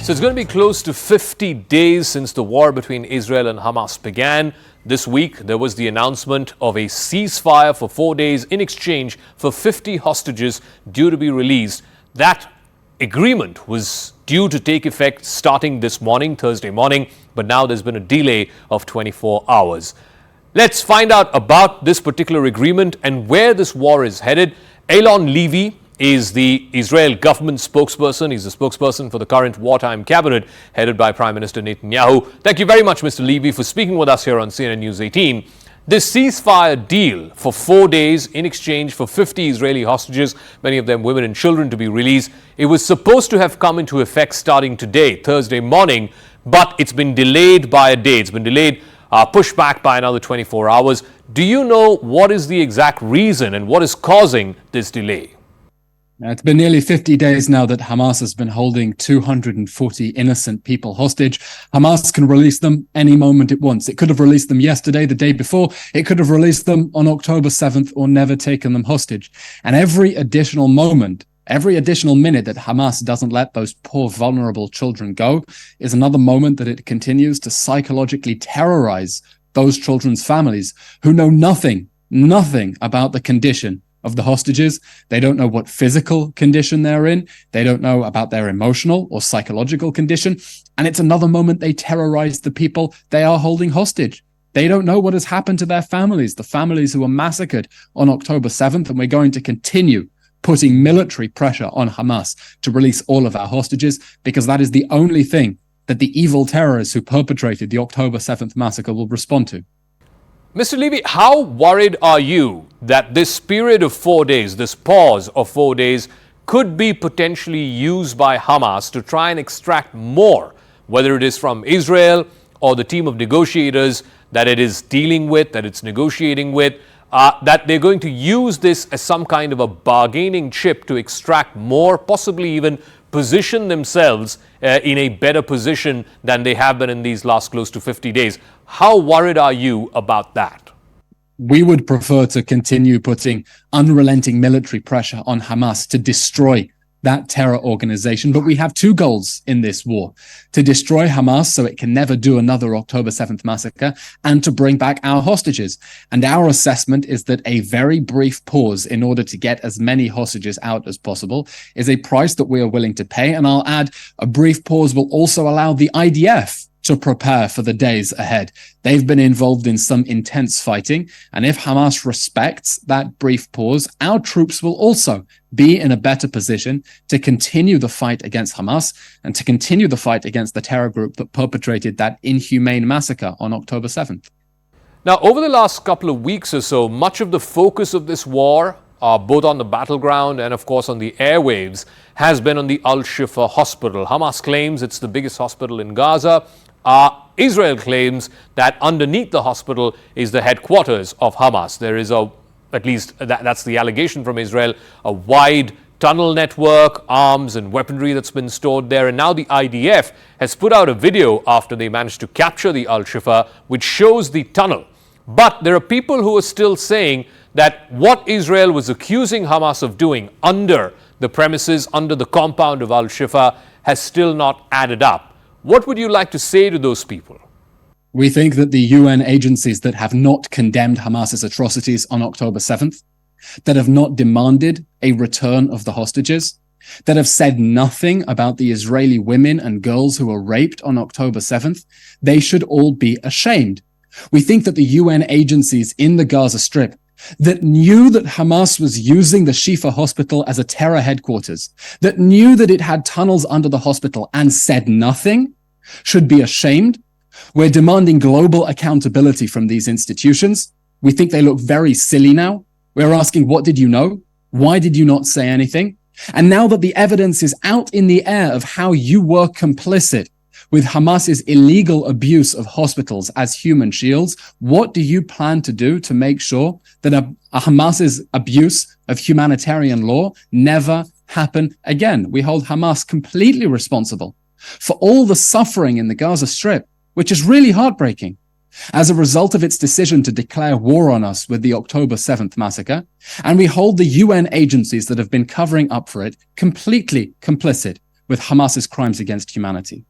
So it's going to be close to 50 days since the war between Israel and Hamas began. This week, there was the announcement of a ceasefire for 4 days in exchange for 50 hostages due to be released. That agreement was due to take effect starting this morning, Thursday morning, but now there's been a delay of 24 hours. Let's find out about this particular agreement and where this war is headed. Eylon ALevy is the Israel government spokesperson. He's the spokesperson for the current wartime cabinet headed by Prime Minister Netanyahu. Thank you very much, Mr. ALevy, for speaking with us here on CNN News 18. This ceasefire deal for 4 days in exchange for 50 Israeli hostages, many of them women and children, to be released, it was supposed to have come into effect starting today, Thursday morning, but it's been delayed by a day. It's been delayed, pushed back by another 24 hours. Do you know what is the exact reason and what is causing this delay? It's been nearly 50 days now that Hamas has been holding 240 innocent people hostage. Hamas can release them any moment it wants. It could have released them yesterday, the day before. It could have released them on October 7th or never taken them hostage. And every additional moment, every additional minute that Hamas doesn't let those poor, vulnerable children go is another moment that it continues to psychologically terrorize those children's families who know nothing about the condition of the hostages. They don't know what physical condition they're in. They don't know about their emotional or psychological condition. And it's another moment they terrorize the people they are holding hostage. They don't know what has happened to their families, the families who were massacred on October 7th. And we're going to continue putting military pressure on Hamas to release all of our hostages, because that is the only thing that the evil terrorists who perpetrated the October 7th massacre will respond to. Mr. ALevy, how worried are you that this period of 4 days, this pause of 4 days, could be potentially used by Hamas to try and extract more, whether it is from Israel or the team of negotiators that it is dealing with, that it's negotiating with, that they're going to use this as some kind of a bargaining chip to extract more, possibly even position themselves in a better position than they have been in these last close to 50 days. How worried are you about that? We would prefer to continue putting unrelenting military pressure on Hamas to destroy that terror organization. But we have two goals in this war: to destroy Hamas so it can never do another October 7th massacre, and to bring back our hostages. And our assessment is that a very brief pause in order to get as many hostages out as possible is a price that we are willing to pay. And I'll add, a brief pause will also allow the IDF to prepare for the days ahead. They've been involved in some intense fighting, and if Hamas respects that brief pause, our troops will also be in a better position to continue the fight against Hamas and to continue the fight against the terror group that perpetrated that inhumane massacre on October 7th. Now, over the last couple of weeks or so, much of the focus of this war, both on the battleground and, of course, on the airwaves, has been on the Al-Shifa hospital. Hamas claims it's the biggest hospital in Gaza. Israel claims that underneath the hospital is the headquarters of Hamas. There is at least that's the allegation from Israel, a wide tunnel network, arms and weaponry that's been stored there. And now the IDF has put out a video after they managed to capture the Al-Shifa, which shows the tunnel. But there are people who are still saying that what Israel was accusing Hamas of doing under the premises, under the compound of Al-Shifa, has still not added up. What would you like to say to those people? We think that the UN agencies that have not condemned Hamas's atrocities on October 7th, that have not demanded a return of the hostages, that have said nothing about the Israeli women and girls who were raped on October 7th, they should all be ashamed. We think that the UN agencies in the Gaza Strip that knew that Hamas was using the Shifa hospital as a terror headquarters, that knew that it had tunnels under the hospital and said nothing, should be ashamed. We're demanding global accountability from these institutions. We think they look very silly now. We're asking, what did you know? Why did you not say anything? And now that the evidence is out in the air of how you were complicit with Hamas's illegal abuse of hospitals as human shields, what do you plan to do to make sure that a Hamas's abuse of humanitarian law never happen again? We hold Hamas completely responsible for all the suffering in the Gaza Strip, which is really heartbreaking, as a result of its decision to declare war on us with the October 7th massacre. And we hold the UN agencies that have been covering up for it completely complicit with Hamas's crimes against humanity.